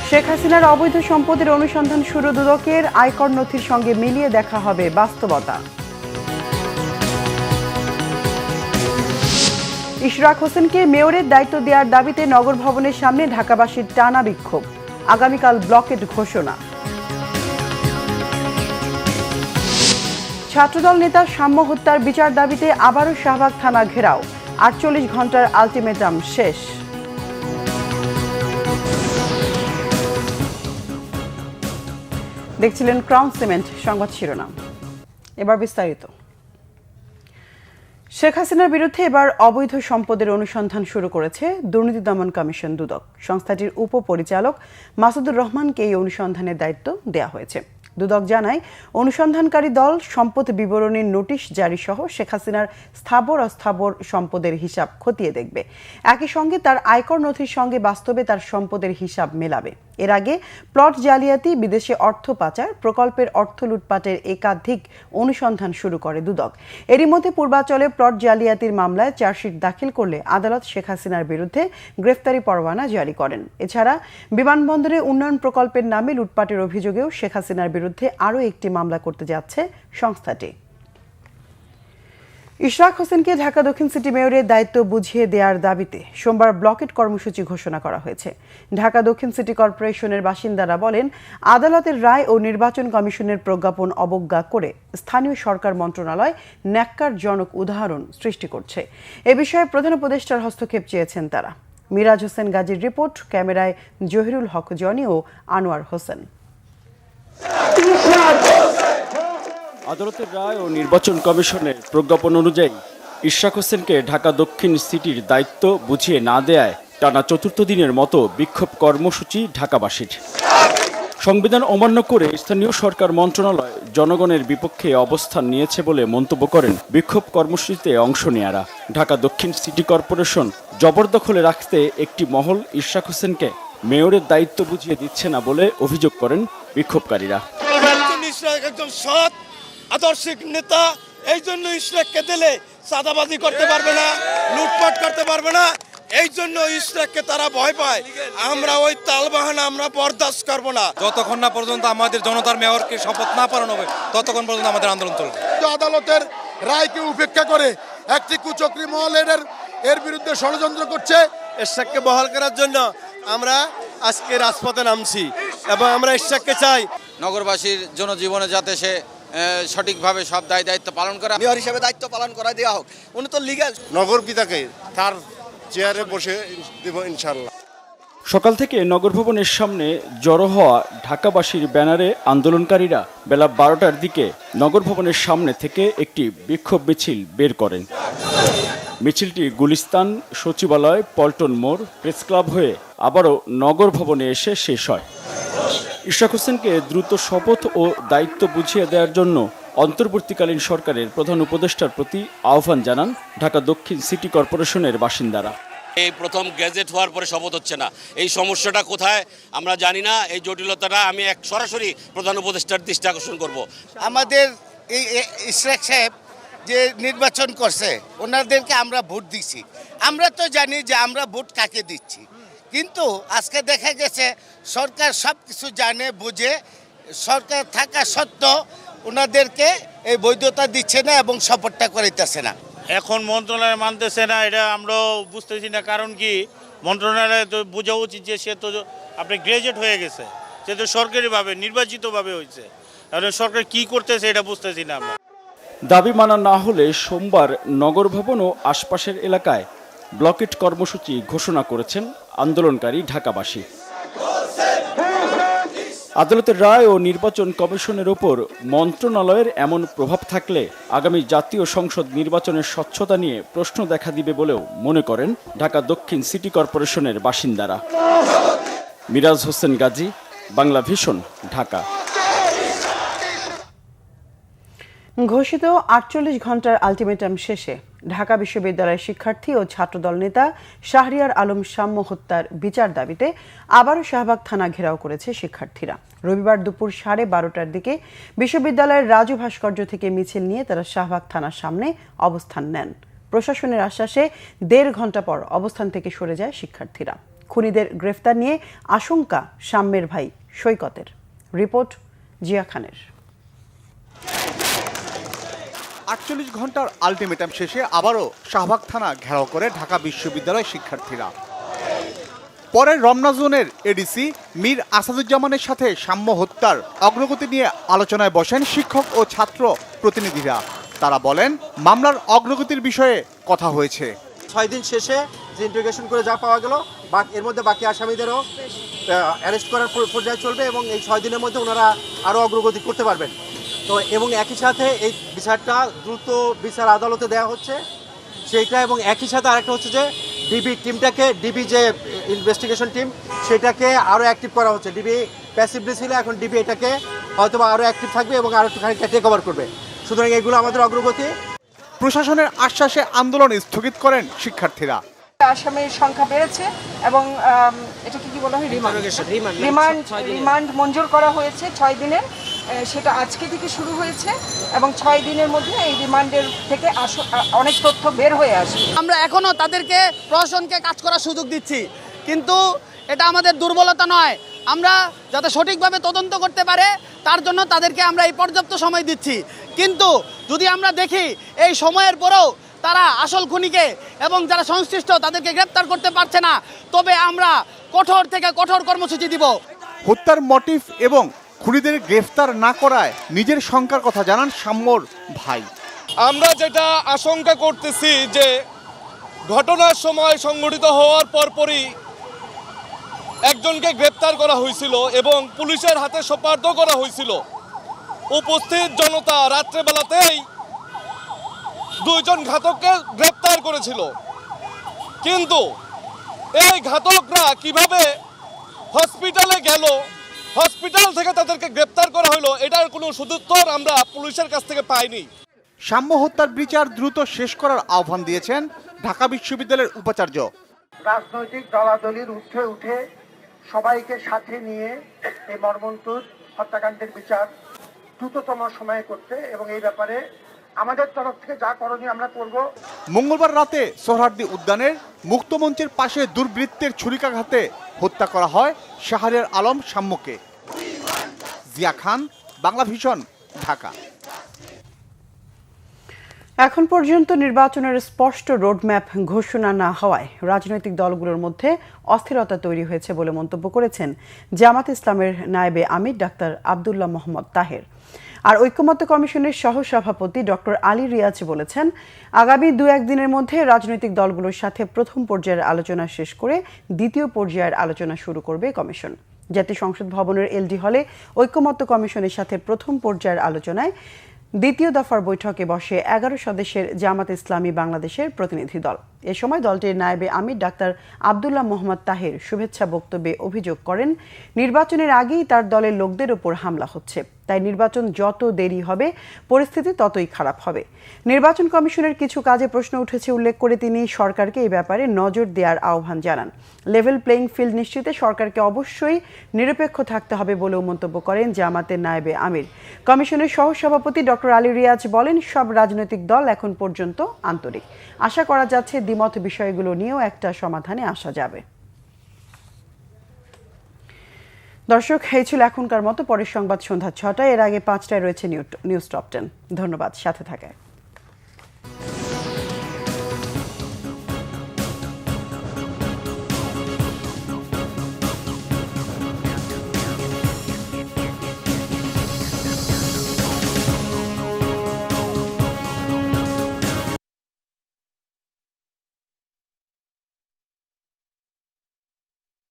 শেখ হাসিনার অবৈধ সম্পদের অনুসন্ধান শুরু, দুদকের আয়কর নথির সঙ্গে মিলিয়ে দেখা হবে বাস্তবতা। ইশরাক হোসেনকে মেয়রের দায়িত্ব দেওয়ার দাবিতে নগর ভবনের সামনে ঢাকাবাসীর টানা বিক্ষোভ, আগামীকাল ব্লকেট ঘোষণা। ছাত্রদল নেতা সাম্য হত্যার বিচার দাবিতে আবারও শাহবাগ থানা ঘেরাও, 48 ঘন্টার আলটিমেটাম শেষ। দেখছিলেন ক্রাউন সিমেন্ট সংবাদ শিরোনাম, এবার বিস্তারিত। শেখ হাসিনার বিরুদ্ধে এবার অবৈধ সম্পদের অনুসন্ধান শুরু করেছে দুর্নীতি দমন কমিশন দুদক। সংস্থাটির উপপরিচালক মাসুদুর রহমানকে এই অনুসন্ধানের দায়িত্ব দেওয়া হয়েছে। দুদক জানায়, অনুসন্ধানকারী দল সম্পদ বিবরণীর নোটিশ জারি সহ শেখ হাসিনার স্থাবর অস্থাবর সম্পদের হিসাব খতিয়ে দেখবে। একই সঙ্গে তার আয়কর নথির সঙ্গে বাস্তবে তার সম্পদের হিসাব মেলাবে। এর আগে প্লট জালিয়াতি, বিদেশে অর্থ পাচার, প্রকল্পের অর্থ লুটপাটের একাধিক অনুসন্ধান শুরু করে দুদক। এরই মধ্যে পূর্বাঞ্চলে প্লট জালিয়াতির মামলায় চার্জশিট দাখিল করলে আদালত শেখ হাসিনার বিরুদ্ধে গ্রেফতারি পরোয়ানা জারি করেন। এছাড়া বিমানবন্দরে উন্নয়ন প্রকল্পের নামে লুটপাটের অভিযোগেও শেখ হাসিনার বিরুদ্ধে আরও একটি মামলা করতে যাচ্ছে সংস্থাটি। ইশরাক হোসেনকে ঢাকা দক্ষিণ সিটি মেয়রের দায়িত্ব বুঝিয়ে দেওয়ার দাবিতে সোমবার ব্লকেট কর্মসূচি ঘোষণা করা হয়েছে। ঢাকা দক্ষিণ সিটি কর্পোরেশনের বাসিন্দারা বলেন, আদালতের রায় ও নির্বাচন কমিশনের প্রজ্ঞাপন অবজ্ঞা করে স্থানীয় সরকার মন্ত্রণালয় ন্যাক্কারজনক উদাহরণ সৃষ্টি করছে। এ বিষয়ে প্রধান উপদেষ্টার হস্তক্ষেপ চেয়েছেন তারা। মিরাজ হোসেন গাজীর রিপোর্ট, ক্যামেরায় জহিরুল হক জনি ও আনোয়ার হোসেন। আদালতের রায় ও নির্বাচন কমিশনের প্রজ্ঞাপন অনুযায়ী ইশরাক হোসেনকে ঢাকা দক্ষিণ সিটির দায়িত্ব বুঝিয়ে না দেয়ায় টানা চতুর্থ দিনের মতো বিক্ষোভ কর্মসূচি ঢাকাবাসীর। সংবিধান অমান্য করে স্থানীয় সরকার মন্ত্রণালয় জনগণের বিপক্ষে অবস্থান নিয়েছে বলে মন্তব্য করেন বিক্ষোভ কর্মসূচিতে অংশ নেয়ারা। ঢাকা দক্ষিণ সিটি কর্পোরেশন জবরদখলে রাখতে একটি মহল ইশরাক হোসেনকে মেয়রের দায়িত্ব বুঝিয়ে দিচ্ছে না বলে অভিযোগ করেন বিক্ষোভকারীরা। একজন সৎ আদর্শিক নেতা, এই জন্য ইশরাককে দিলে চাঁদাবাজি করতে পারবে না, লুটপাট করতে পারবে না, এই জন্য ইশরাককে তারা ভয় পায়। আমরা ওই তালবাহানা আমরা বরদাস্ত করব না। যতক্ষণ না পর্যন্ত আমাদের জনতার মেয়রকে শপথ না পালন হবে ততক্ষণ পর্যন্ত আমাদের আন্দোলন চলবে। আদালতের রায়কে উপেক্ষা করে একটি কুচক্রী মহল এর বিরুদ্ধে ষড়যন্ত্র করছে। ইশরাককে বহাল করার জন্য আমরা আজকে রাজপথে নামছি এবং আমরা ইশরাককে চাই নগরবাসীর জনজীবনে যাতে সে সঠিকভাবে সব দায়িত্ব পালন করা, মেয়র হিসেবে দায়িত্ব পালন করা দেওয়া হোক। উনি তো লিগ্যাল নগর পিতাকে তার চেয়ারে বসে দেব ইনশাল্লাহ। সকাল থেকে নগর ভবনের সামনে জড়ো হওয়া ঢাকাবাসীর ব্যানারে আন্দোলনকারীরা বেলা 12টার দিকে নগর ভবনের সামনে থেকে একটি বিক্ষোভ মিছিল বের করেন। মিছিলটি গুলিস্তান, সচিবালয়, পল্টন মোড়, প্রেস ক্লাব হয়ে আবারও নগর ভবনে এসে শেষ হয়। ইশরাক হোসেনকে দ্রুত শপথ ও দায়িত্ব বুঝিয়ে দেওয়ার জন্য অন্তর্বর্তীকালীন সরকারের প্রধান উপদেষ্টার প্রতি আহ্বান জানান ঢাকা দক্ষিণ সিটি কর্পোরেশনের বাসিন্দারা। এই প্রথম গ্যাজেট হওয়ার পরে শপথ হচ্ছে না, এই সমস্যাটা কোথায় আমরা জানি না। এই জটিলতাটা আমি সরাসরি প্রধান উপদেষ্টার দৃষ্টি আকর্ষণ করব। আমাদের এই ইশরাক সাহেব যে নির্বাচন করছে, ওনাদেরকে আমরা ভোট দিচ্ছি। আমরা তো জানি যে আমরা ভোট কাকে দিচ্ছি, কিন্তু আজকে দেখা গেছে সরকার সব কিছু জানে বুঝে, সরকার থাকা সত্ত্বেও ওনাদেরকে এই বৈধতা দিচ্ছে না এবং শপথটা করাইতেছে না। এখন মন্ত্রণালয় মানতেছে না, এটা আমরাও বুঝতেছি না। কারণ কি, মন্ত্রণালয় তো বোঝা উচিত যে সে তো আপনি গ্রাজুয়েট হয়ে গেছে, সে তো সরকারিভাবে নির্বাচিতভাবে হয়েছে। তাহলে সরকার কি করতেছে এটা বুঝতেছি না আমরা। দাবি মানা না হলে সোমবার নগর ভবন ও আশপাশের এলাকায় ব্লকেট কর্মসূচি ঘোষণা করেছেন আন্দোলনকারী ঢাকাবাসী। আদালতের রায় ও নির্বাচন কমিশনের ওপর মন্ত্রণালয়ের এমন প্রভাব থাকলে আগামী জাতীয় সংসদ নির্বাচনের স্বচ্ছতা নিয়ে প্রশ্ন দেখা দিবে বলেও মনে করেন ঢাকা দক্ষিণ সিটি কর্পোরেশনের বাসিন্দারা। মিরাজ হোসেন গাজী, বাংলা ভিশন, ঢাকা। ঘোষিত 48 ঘন্টার আলটিমেটাম শেষে ঢাকা বিশ্ববিদ্যালয়ের শিক্ষার্থী ও ছাত্রদল নেতা শাহরিয়ার আলম সাম্য হত্যার বিচার দাবিতে আবারও শাহবাগ থানা ঘেরাও করেছে শিক্ষার্থীরা। রবিবার দুপুর 12:30টার দিকে বিশ্ববিদ্যালয়ের রাজু ভাস্কর্য থেকে মিছিল নিয়ে তারা শাহবাগ থানার সামনে অবস্থান নেন। প্রশাসনের আশ্বাসে 1.5 ঘন্টা পর অবস্থান থেকে সরে যায় শিক্ষার্থীরা। খুনিদের গ্রেফতার নিয়ে আশঙ্কা সাম্যের ভাই সৈকতের। রিপোর্ট জিয়া খানের। 48 ঘন্টার আলটিমেটাম শেষে আবারও শাহবাগ থানা ঘেরাও করে ঢাকা বিশ্ববিদ্যালয় শিক্ষার্থীরা। পরে রমনা জোনের এডিসি মীর আসাদুজ্জামানের সাথে সাম্য হত্যার অগ্রগতি নিয়ে আলোচনায় বসেন শিক্ষক ও ছাত্র প্রতিনিধিরা। তারা বলেন, মামলার অগ্রগতির বিষয়ে কথা হয়েছে। 6 দিন শেষে যে ইন্টিগ্রেশন করে যা পাওয়া গেল, এর মধ্যে বাকি আসামিদেরও অ্যারেস্ট করার পর্যায়ে চলবে এবং এই 6 দিনের মধ্যে ওনারা আরও অগ্রগতি করতে পারবেন। তো এবং একই সাথে এই বিচারটা দ্রুত বিচার আদালতে দেওয়া হচ্ছে সেইটা, এবং একই সাথে আরেকটা হচ্ছে যে ডিবি টিমটাকে, ডিবি যে ইনভেস্টিগেশন টিম সেটাকে আরও অ্যাক্টিভ করা হচ্ছে। ডিবি প্যাসিভলি ছিল, এখন ডিবি এটাকে হয়তো আরও অ্যাক্টিভ থাকবে এবং আরও একটু খানিকটা টেক ওভার করবে। সুতরাং এগুলো আমাদের অগ্রগতি। প্রশাসনের আশ্বাসে আন্দোলন স্থগিত করেন শিক্ষার্থীরা। আসামির সংখ্যা বেড়েছে এবং এটাকে কি বলা হয়, রিমান্ড মঞ্জুর করা হয়েছে 6 দিনের, সেটা আজকে থেকে শুরু হয়েছে এবং 6 দিনের মধ্যে এই রিমান্ডের থেকে অনেক তথ্য বের হয়ে আসে। আমরা এখনো তাদেরকে প্রশাসনকে কাজ করার সুযোগ দিচ্ছি, কিন্তু এটা আমাদের দুর্বলতা নয়। আমরা যাতে সঠিকভাবে তদন্ত করতে পারে তার জন্য তাদেরকে আমরা এই পর্যাপ্ত সময় দিচ্ছি। কিন্তু যদি আমরা দেখি এই সময়ের পরেও তারা আসল খুনিকে এবং যারা সংশ্লিষ্ট তাদেরকে গ্রেপ্তার করতে পারছে না, তবে আমরা কঠোর থেকে কঠোর কর্মসূচি দিব। হত্যার মোটিভ এবং খুনিদের গ্রেফতার না করায় নিজের শঙ্কার কথা জানান সাম্যর ভাই। আমরা যেটা আশঙ্কা করতেছি যে ঘটনার সময় সংঘটিত হওয়ার পরপরই একজনকে গ্রেপ্তার করা হয়েছিল এবং পুলিশের হাতে সোপর্দ করা হয়েছিল। উপস্থিত জনতা রাত্রেবেলাতেই 2 জন ঘাতককে গ্রেপ্তার করেছিল, কিন্তু এই ঘাতকরা কিভাবে হসপিটালে গেল, হসপিটাল থেকে তাদেরকে গ্রেপ্তার করা হলো, এটার কোনো সদুত্তর আমরা পুলিশের কাছ থেকে পাইনি। সাম্য হত্যার বিচার দ্রুত শেষ করার আহ্বান দিয়েছেন ঢাকা বিশ্ববিদ্যালয়ের উপাচার্য। রাজনৈতিক দলাদলির ঊর্ধ্বে উঠে সবাইকে সাথে নিয়ে এই মর্মন্তুদ হত্যাকাণ্ডের বিচার দ্রুততম সময়ে করতে এবং এই ব্যাপারে আমাদের তরফ থেকে যা করণীয় আমরা করব। মঙ্গলবার রাতে সোহরাওয়ার্দী উদ্যানের মুক্তমঞ্চের পাশে দুর্বৃত্তের ছুরিকাঘাতে হত্যা করা হয় শাহরিয়ার আলম সাম্যকে। জিয়া খান, বাংলা ভিশন, ঢাকা। এখন পর্যন্ত নির্বাচনের স্পষ্ট রোডম্যাপ ঘোষণা না হওয়ায় রাজনৈতিক দলগুলোর মধ্যে অস্থিরতা তৈরি হয়েছে বলে মন্তব্য করেছেন জামাত ইসলামের নায়েবে আমির ডাক্তার আব্দুল্লাহ মোহাম্মদ তাহের। আর ঐকমত্য কমিশনের সহসভাপতি ডক্টর আলী রিয়াজ বলেছেন, আগামী 2-1 দিনের মধ্যে রাজনৈতিক দলগুলোর সাথে প্রথম পর্যায়ের আলোচনা শেষ করে দ্বিতীয় পর্যায়ের আলোচনা শুরু করবে কমিশন। জাতীয় সংসদ ভবনের এলডি হলে ঐকমত্য কমিশনের সাথে প্রথম পর্যায়ের আলোচনায় দ্বিতীয় দফার বৈঠকে বসে 11 সদস্যের জামাত ইসলামী বাংলাদেশের প্রতিনিধি দল। এ সময় দলটির নায়েবে আমির ডাক্তার আব্দুল্লাহ মোহাম্মদ তাহের শুভেচ্ছা বক্তব্যে অভিযোগ করেন, নির্বাচনের আগেই তার দলের লোকদের উপর হামলা হচ্ছে, তাই নির্বাচন যত দেরি হবে পরিস্থিতি ততই খারাপ হবে। নির্বাচন কমিশনের কিছু কাজে প্রশ্ন উঠেছে উল্লেখ করে তিনি সরকারকে এই ব্যাপারে নজর দেওয়ার আহ্বান জানান। লেভেল প্লেইং ফিল্ড নিশ্চিতে সরকারকে অবশ্যই নিরপেক্ষ থাকতে হবে বলেও মন্তব্য করেন জামাতের নায়েবে আমির। কমিশনের সহসভাপতি ডক্টর আলী রিয়াজ বলেন, সব রাজনৈতিক দল এখন পর্যন্ত আন্তরিক। আশা করা যাচ্ছে দ্বিমত বিষয়গুলো নিয়েও একটা সমাধানে আসা যাবে। দর্শক, এই ছিল এখনকার মতো। পরের সংবাদ সন্ধ্যা 6টায়। এর আগে 5টায় রয়েছে নিউজ টপ 10। ধন্যবাদ সাথে থাকায়।